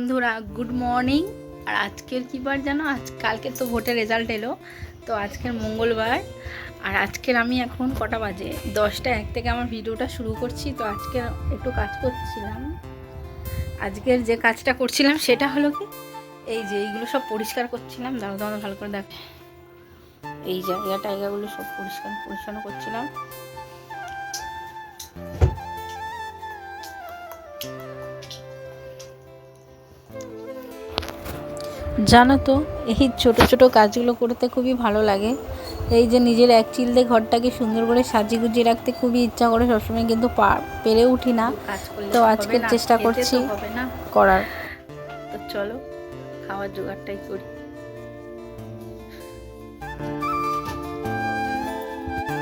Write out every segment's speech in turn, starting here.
বন্ধুরা, good morning. আর আজকের কী বার জানো? কালকে তো ভোটের রেজাল্ট এলো, তো আজকের মঙ্গলবার। আর আজকের আমি এখন কটা বাজে, 10টা 1 থেকে আমার ভিডিওটা শুরু করছি। তো আজকের একটু কাজ করছিলাম। আজকের যে কাজটা করছিলাম সেটা হলো কি, এই যে এইগুলো সব পরিষ্কার করছিলাম। দাঁড়াও ভালো করে দেখ, এই জায়গাগুলো সব পরিষ্কার পরিচ্ছন্ন করছিলাম। জানো তো, এই ছোট ছোট কাজগুলো করতে খুবই ভালো লাগে। এই যে নিজের এক চিলতে ঘরটাকে সুন্দর করে সাজিয়ে গুজিয়ে রাখতে খুবই ইচ্ছা করে সবসময়, কিন্তু পেরে উঠি না। তো আজকের চেষ্টা করছি করার। তো চলো খাওয়ার জোগাড়টাই করি।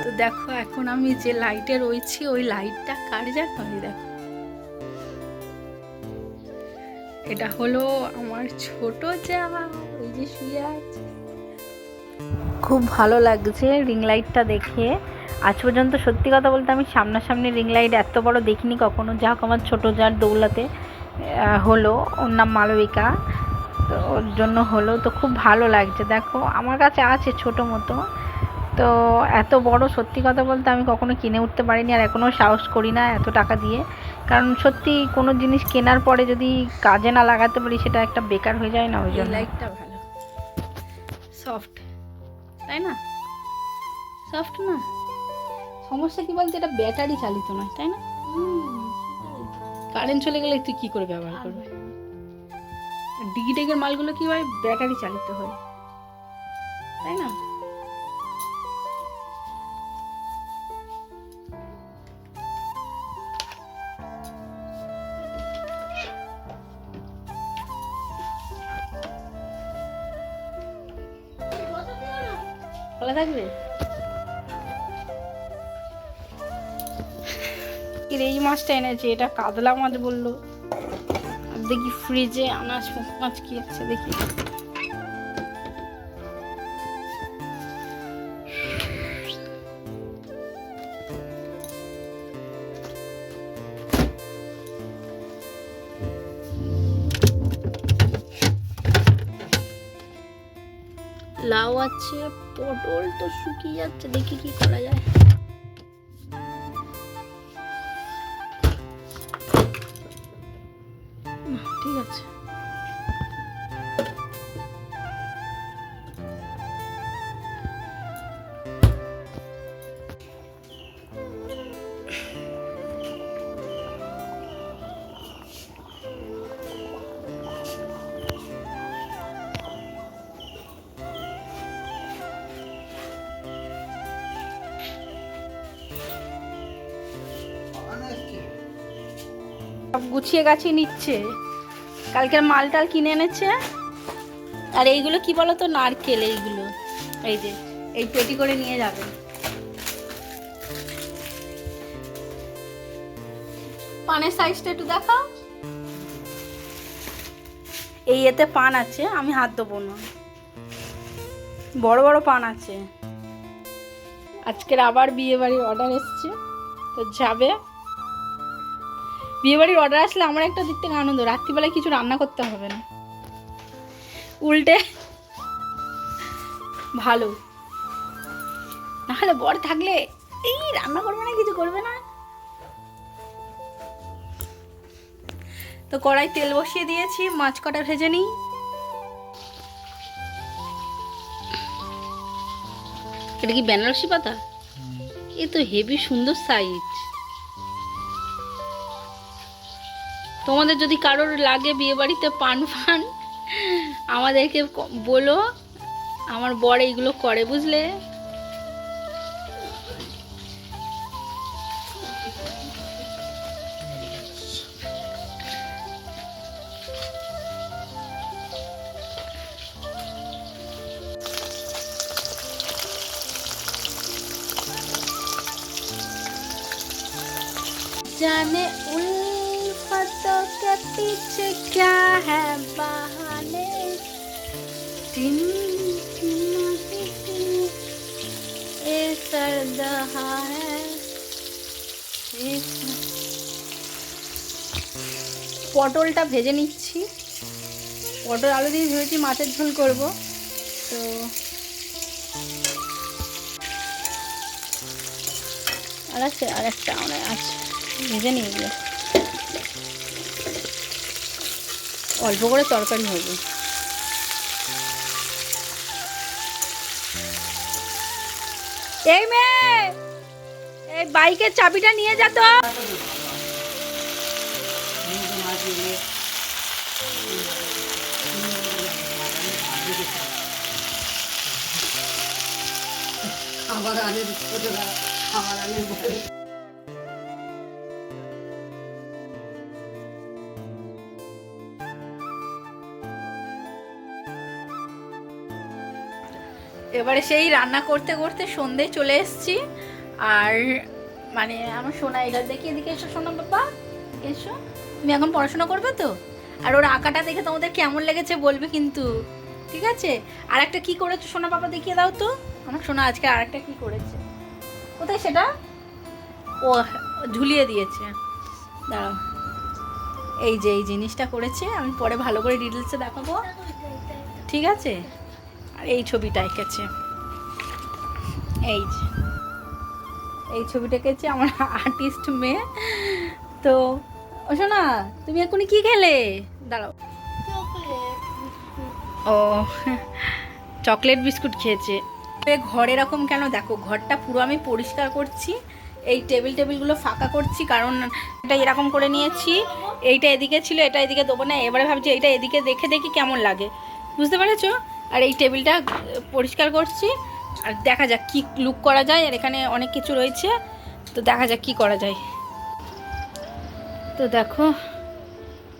তো দেখো, এখন আমি যে লাইটে রয়েছি ওই লাইটটা কার জানো? দেখো, এটা হলো আমার ছোট যা, ওই যে শুয়ে আছে। খুব ভালো লাগছে রিং লাইটটা দেখে। আজ পর্যন্ত সত্যি কথা বলতে আমি সামনাসামনি রিং লাইট এত বড় দেখিনি কখনো। যা হোক, আমার ছোটো যার দৌলতে হলো, ওর নাম মালবিকা, তো ওর জন্য হলো। তো খুব ভালো লাগছে। দেখো, আমার কাছে আছে ছোটো মতো, তো এত বড় সত্যি কথা বলতে আমি কখনো কিনে উঠতে পারিনি, আর এখনও সাহস করি না এত টাকা দিয়ে। কারণ সত্যি কোনো জিনিস কেনার পরে যদি কাজে না লাগাতে পারি সেটা একটা বেকার হয়ে যায় না। ওই জন্য লাইটটা ভালো, সফট, তাই না? সফট না? সমস্যা কি বলতে, এটা ব্যাটারি চালিত নয়, তাই না? কারেন্ট চলে গেলে তুই কি করে ব্যবহার করবে? ডিগিটেকের মালগুলো কি হয়, ব্যাটারি চালিত হয়, তাই না? খোলা থাকবে। এই মাছটা এনেছে, এটা কাতলা মাছ বললো। আর দেখি ফ্রিজে আনাজ মাছ কি আছে দেখি। লাউ আছে, পটল তো শুকিয়ে যাচ্ছে, দেখি কি করা যায়। ঠিক আছে, সব গুছিয়ে গাছিয়ে নিচ্ছে। কালকের মালটাল কিনে এনেছে। আর এইগুলো কি বলো তো, নারকেল। এইগুলো এই যে এই পেটি করে নিয়ে যাবে। পানের সাইজটা একটু দেখাও। এই এতে পান আছে, আমি হাত দেবো না। বড় বড় পান আছে। আজকের আবার বিয়ে বাড়ির অর্ডার এসছে, তো যাবে। বিয়ে বাড়ির অর্ডার আসলে আমার একটা দিক থেকে আনন্দ, রাত্রিবেলায় কিছু রান্না করতে হবে না, উল্টে ভালো। নাহলে বর থাকলে এই রান্না করবে না, কিছু করবে না। তো কড়াই তেল বসিয়ে দিয়েছি, মাছ কটা ভেজে নিই। এটা কি বেনারসি পাতা? এ তো হেভি সুন্দর সাইজ। তোমাদের যদি কারোর লাগে বিয়ে বাড়িতে পান ফান, আমাদেরকে বলো। আমার বর এইগুলো করে, বুঝলে? जाने उल्फतों के पीछे क्या है बहाने, ये सर्द है। পটলটা ভেজে নিচ্ছি। পটল আলু দিয়ে ভেবেছি মাছের ঝোল করব। তো আর একটা অনেক আছে, ভেজে নিয়ে গিয়ে অল্প করে তরকারি হবে। এই মেয়ে, এই বাইকের চাবিটা নিয়ে যা তো। এবারে সেই রান্না করতে করতে সন্ধে চলে এসেছি। আর মানে আমার সোনা, এটা দেখি, এদিকে এসো সোনা বাবা, এসো। তুমি এখন পড়াশোনা করবে তো? আর ওর আঁকাটা দেখে তোমাদের কেমন লেগেছে বলবে কিন্তু, ঠিক আছে? আর একটা কী করেছো সোনা বাবা, দেখিয়ে দাও তো। আমার সোনা আজকে আর একটা কী করেছে, কোথায় সেটা? ও ঝুলিয়ে দিয়েছে, দাঁড়াও। এই যে এই জিনিসটা করেছে, আমি পরে ভালো করে ডিটেলসে দেখাবো, ঠিক আছে? আর এই ছবিটা এঁকেছে, এই যে এই ছবিটা এঁকেছে আমার আর্টিস্ট মেয়ে। তো ও শোনা, তুমি এখনই কি খেলে? দাঁড়াও। ও চকলেট বিস্কুট খেয়েছে। ঘর এরকম কেন দেখো, ঘরটা পুরো আমি পরিষ্কার করছি। এই টেবিলগুলো ফাঁকা করছি, কারণ এটা এরকম করে নিয়েছি। এইটা এদিকে ছিল, এটা এদিকে দেবো না। এবারে ভাবছি এইটা এদিকে দেখে দেখি কেমন লাগে, বুঝতে পেরেছো? আর এই টেবিলটা পরিষ্কার করছি, আর দেখা যাক কি লুক করা যায়। আর এখানে অনেক কিছু রয়েছে, তো দেখা যাক কি করা যায়। তো দেখো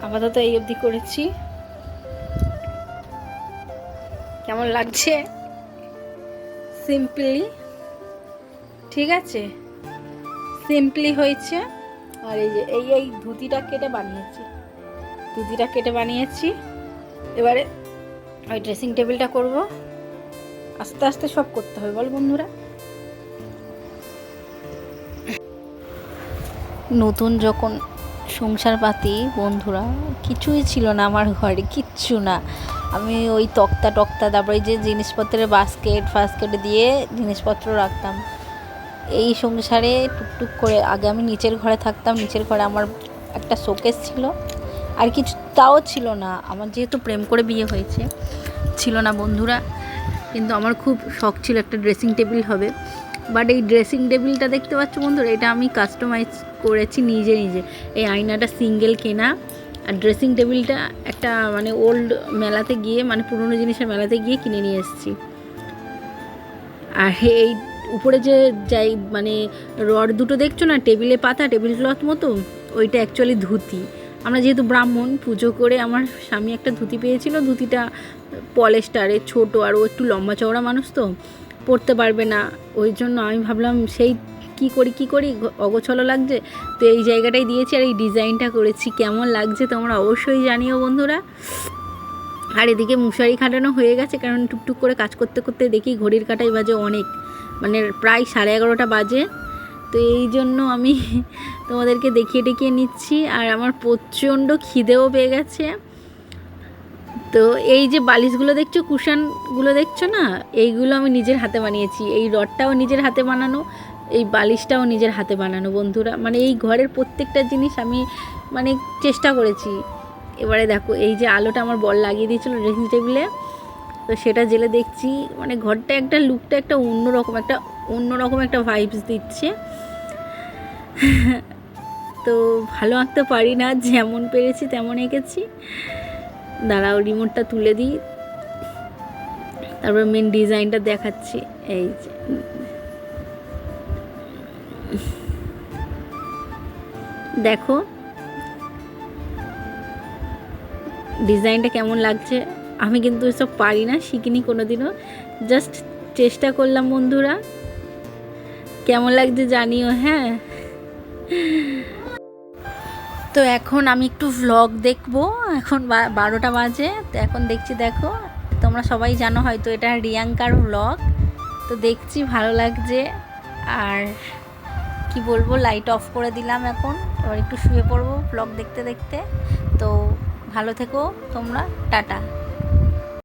আপাতত এই অবধি করেছি, কেমন লাগছে সিম্পলি, ঠিক আছে? সিম্পলি হয়েছে। আর এই যে এই ধুতিটা কেটে বানিয়েছি। এবারে ওই ড্রেসিং টেবিলটা করব। আস্তে আস্তে সব করতে হবে, বল বন্ধুরা। নতুন যখন সংসার পাতি বন্ধুরা, কিছুই ছিল না আমার ঘরে, কিচ্ছু না। আমি ওই তক্তা তারপরে যে জিনিসপত্রের বাস্কেট দিয়ে জিনিসপত্র রাখতাম। এই সংসারে টুকটুক করে, আগে আমি নিচের ঘরে থাকতাম, নিচের ঘরে আমার একটা শোকেস ছিল, আর কিছু তাও ছিল না। আমার যেহেতু প্রেম করে বিয়ে হয়েছে, ছিল না বন্ধুরা। কিন্তু আমার খুব শখ ছিল একটা ড্রেসিং টেবিল হবে। বাট এই ড্রেসিং টেবিলটা দেখতে পাচ্ছ বন্ধুরা, এটা আমি কাস্টমাইজ করেছি নিজে। এই আয়নাটা সিঙ্গেল কেনা, আর ড্রেসিং টেবিলটা একটা মানে ওল্ড মেলাতে গিয়ে, মানে পুরনো জিনিসের মেলাতে গিয়ে কিনে নিয়ে এসেছি। আর এই উপরে যে যাই মানে রড দুটো দেখছো না, টেবিল ক্লথ মতো, ওইটা অ্যাকচুয়ালি ধুতি। আমরা যেহেতু ব্রাহ্মণ, পুজো করে আমার স্বামী একটা ধুতি পেয়েছিল। ধুতিটা পলেস্টারের, ছোটো, আর ও একটু লম্বা চওড়া মানুষ তো পরতে পারবে না। ওই জন্য আমি ভাবলাম সেই কি করি, অগোছলো লাগছে, তো এই জায়গাটাই দিয়েছি আর এই ডিজাইনটা করেছি। কেমন লাগছে তোমরা অবশ্যই জানিও বন্ধুরা। আর এদিকে মশারি খাটানো হয়ে গেছে, কারণ টুকটুক করে কাজ করতে করতে দেখি ঘড়ির কাঁটায় বাজে অনেক, মানে প্রায় 11:30 বাজে। তো এই জন্য আমি তোমাদেরকে দেখিয়ে নিচ্ছি। আর আমার প্রচণ্ড খিদেও পেয়ে গেছে। তো এই যে বালিশগুলো দেখছো, কুশানগুলো দেখছো না, এইগুলো আমি নিজের হাতে বানিয়েছি। এই রডটাও নিজের হাতে বানানো, এই বালিশটাও নিজের হাতে বানানো বন্ধুরা। মানে এই ঘরের প্রত্যেকটা জিনিস আমি মানে চেষ্টা করেছি। এবারে দেখো, এই যে আলোটা আমার বর লাগিয়ে দিয়েছিল ড্রেসিং টেবিলে, তো সেটা জেলে দেখছি মানে ঘরটা একটা লুকটা একটা অন্যরকম একটা ভাইবস দিচ্ছে। তো ভালো আঁকতে পারি না, যেমন পেরেছি তেমন এঁকেছি। দাঁড়াও রিমোটটা তুলে দিই, তারপর মেন ডিজাইনটা দেখাচ্ছি। এই যে দেখো ডিজাইনটা কেমন লাগছে। আমি কিন্তু এসব পারি না, শিখিনি কোনোদিনও, জাস্ট চেষ্টা করলাম বন্ধুরা। কেমন লাগছে জানিও, হ্যাঁ। তো এখন আমি একটু ভ্লগ দেখবো, এখন 12টা বাজে। তো এখন দেখছি, দেখো তোমরা সবাই জানো হয়তো এটা রিয়াঙ্কার ভ্লগ। তো দেখছি ভালো লাগছে। আর কি বলবো, লাইট অফ করে দিলাম এখন, এবার একটু শুয়ে পড়বো ভ্লগ দেখতে দেখতে। তো ভালো থেকো তোমরা, টাটা।